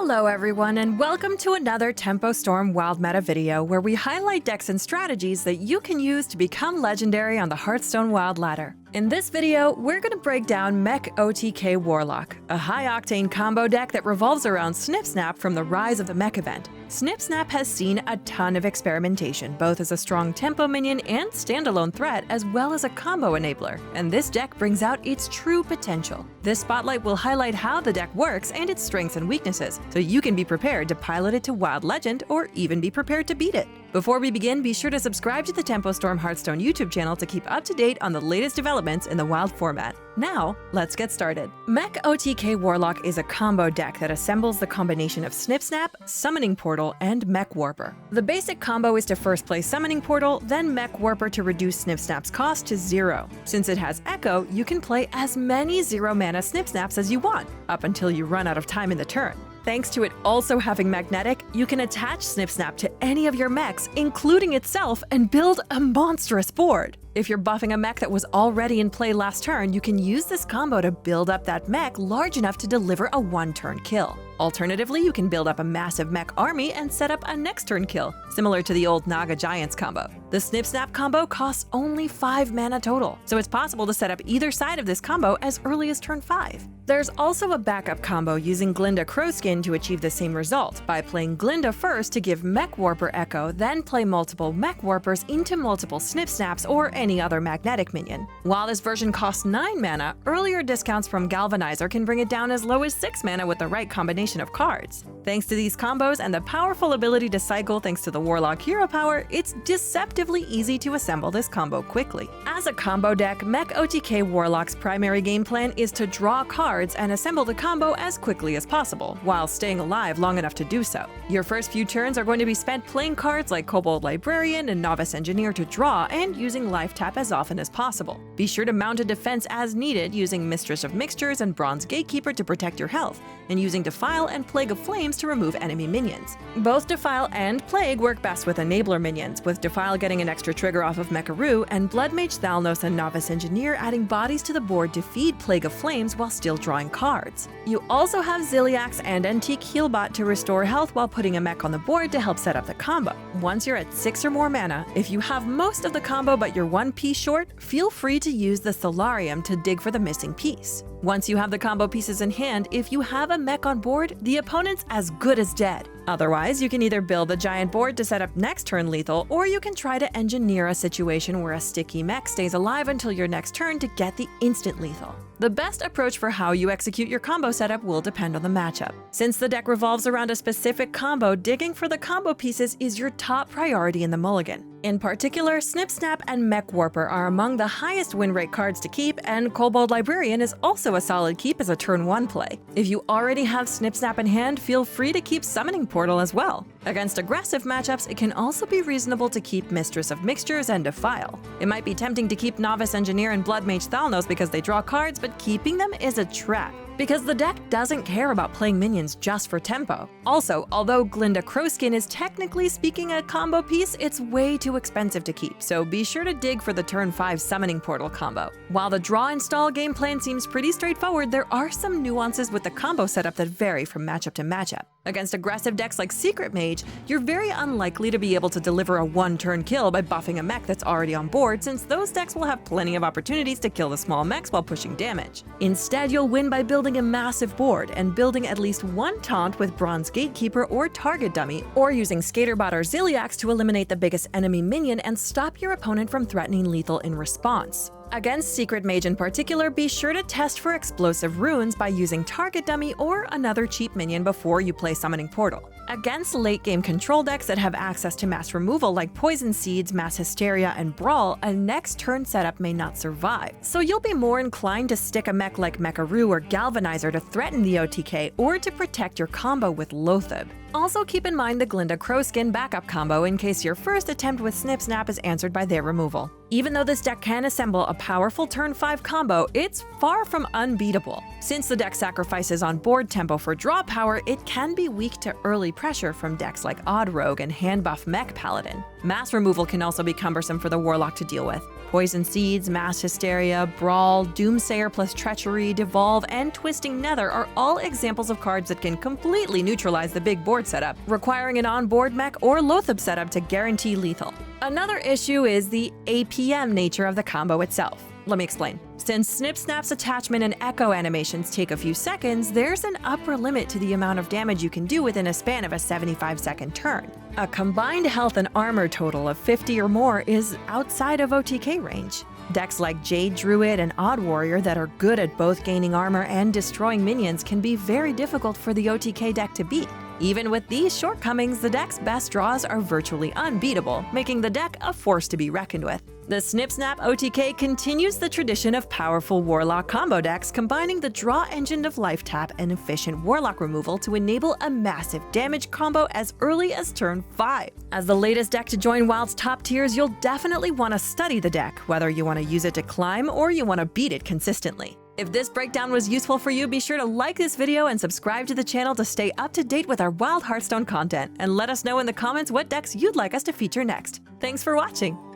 Hello everyone, and welcome to another Tempo Storm Wild Meta video where we highlight decks and strategies that you can use to become legendary on the Hearthstone Wild ladder. In this video, we're going to break down Mech OTK Warlock, a high-octane combo deck that revolves around Snip Snap from the Rise of the Mech event. Snip Snap has seen a ton of experimentation, both as a strong tempo minion and standalone threat, as well as a combo enabler, and this deck brings out its true potential. This spotlight will highlight how the deck works and its strengths and weaknesses, so you can be prepared to pilot it to Wild Legend or even be prepared to beat it. Before we begin, be sure to subscribe to the Tempo Storm Hearthstone YouTube channel to keep up to date on the latest developments in the Wild format. Now, let's get started. Mech OTK Warlock is a combo deck that assembles the combination of Snip Snap, Summoning Portal, and Mech Warper. The basic combo is to first play Summoning Portal, then Mech Warper to reduce Snip Snap's cost to 0. Since it has Echo, you can play as many 0-mana Snip Snaps as you want, up until you run out of time in the turn. Thanks to it also having Magnetic, you can attach Snip Snap to any of your mechs, including itself, and build a monstrous board. If you're buffing a mech that was already in play last turn, you can use this combo to build up that mech large enough to deliver a one-turn kill. Alternatively, you can build up a massive mech army and set up a next turn kill, similar to the old Naga Giants combo. The Snip Snap combo costs only 5 mana total, so it's possible to set up either side of this combo as early as turn 5. There's also a backup combo using Glinda Crowskin to achieve the same result, by playing Glinda first to give Mech Warper Echo, then play multiple Mech Warpers into multiple Snip Snaps or any other magnetic minion. While this version costs 9 mana, earlier discounts from Galvanizer can bring it down as low as 6 mana with the right combination of cards. Thanks to these combos and the powerful ability to cycle thanks to the Warlock hero power, it's deceptively easy to assemble this combo quickly. As a combo deck, Mech OTK Warlock's primary game plan is to draw cards and assemble the combo as quickly as possible, while staying alive long enough to do so. Your first few turns are going to be spent playing cards like Kobold Librarian and Novice Engineer to draw and using life tap as often as possible. Be sure to mount a defense as needed using Mistress of Mixtures and Bronze Gatekeeper to protect your health, and using Defile and Plague of Flames to remove enemy minions. Both Defile and Plague work best with enabler minions, with Defile getting an extra trigger off of Mecharoo and Blood Mage Thalnos and Novice Engineer adding bodies to the board to feed Plague of Flames while still drawing cards. You also have Ziliax and Antique Healbot to restore health while putting a mech on the board to help set up the combo. Once you're at 6 or more mana, if you have most of the combo but you're one piece short, feel free to use the Solarium to dig for the missing piece. Once you have the combo pieces in hand, if you have a mech on board, the opponent's as good as dead. Otherwise, you can either build a giant board to set up next turn lethal, or you can try to engineer a situation where a sticky mech stays alive until your next turn to get the instant lethal. The best approach for how you execute your combo setup will depend on the matchup. Since the deck revolves around a specific combo, digging for the combo pieces is your top priority in the mulligan. In particular, Snip Snap and Mech Warper are among the highest win rate cards to keep, and Kobold Librarian is also a solid keep as a turn 1 play. If you already have Snip Snap in hand, feel free to keep Summoning Portal as well. Against aggressive matchups, it can also be reasonable to keep Mistress of Mixtures and Defile. It might be tempting to keep Novice Engineer and Blood Mage Thalnos because they draw cards, but keeping them is a trap, because the deck doesn't care about playing minions just for tempo. Also, although Glinda Crowskin is technically speaking a combo piece, it's way too expensive to keep, so be sure to dig for the turn 5 Summoning Portal combo. While the draw install game plan seems pretty straightforward, there are some nuances with the combo setup that vary from matchup to matchup. Against aggressive decks like Secret Mage, you're very unlikely to be able to deliver a one-turn kill by buffing a mech that's already on board, since those decks will have plenty of opportunities to kill the small mechs while pushing damage. Instead, you'll win by building a massive board and building at least one taunt with Bronze Gatekeeper or Target Dummy, or using Skaterbot or Ziliax to eliminate the biggest enemy minion and stop your opponent from threatening lethal in response. Against Secret Mage in particular, be sure to test for explosive runes by using Target Dummy or another cheap minion before you play Summoning Portal. Against late-game control decks that have access to mass removal like Poison Seeds, Mass Hysteria, and Brawl, a next turn setup may not survive, so you'll be more inclined to stick a mech like Mecharoo or Galvanizer to threaten the OTK or to protect your combo with Loatheb. Also keep in mind the Glinda Crowskin backup combo in case your first attempt with Snip Snap is answered by their removal. Even though this deck can assemble a powerful turn 5 combo, it's far from unbeatable. Since the deck sacrifices on board tempo for draw power, it can be weak to early pressure from decks like Odd Rogue and hand buff Mech Paladin. Mass removal can also be cumbersome for the Warlock to deal with. Poison Seeds, Mass Hysteria, Brawl, Doomsayer plus Treachery, Devolve, and Twisting Nether are all examples of cards that can completely neutralize the big board setup, requiring an on-board mech or Loatheb setup to guarantee lethal. Another issue is the APM nature of the combo itself. Let me explain. Since Snip Snap's attachment and echo animations take a few seconds, there's an upper limit to the amount of damage you can do within a span of a 75-second turn. A combined health and armor total of 50 or more is outside of OTK range. Decks like Jade Druid and Odd Warrior that are good at both gaining armor and destroying minions can be very difficult for the OTK deck to beat. Even with these shortcomings, the deck's best draws are virtually unbeatable, making the deck a force to be reckoned with. The Snip Snap OTK continues the tradition of powerful Warlock combo decks, combining the draw engine of life tap and efficient Warlock removal to enable a massive damage combo as early as turn 5. As the latest deck to join Wild's top tiers, you'll definitely want to study the deck, whether you want to use it to climb or you want to beat it consistently. If this breakdown was useful for you, be sure to like this video and subscribe to the channel to stay up to date with our Wild Hearthstone content, and let us know in the comments what decks you'd like us to feature next. Thanks for watching!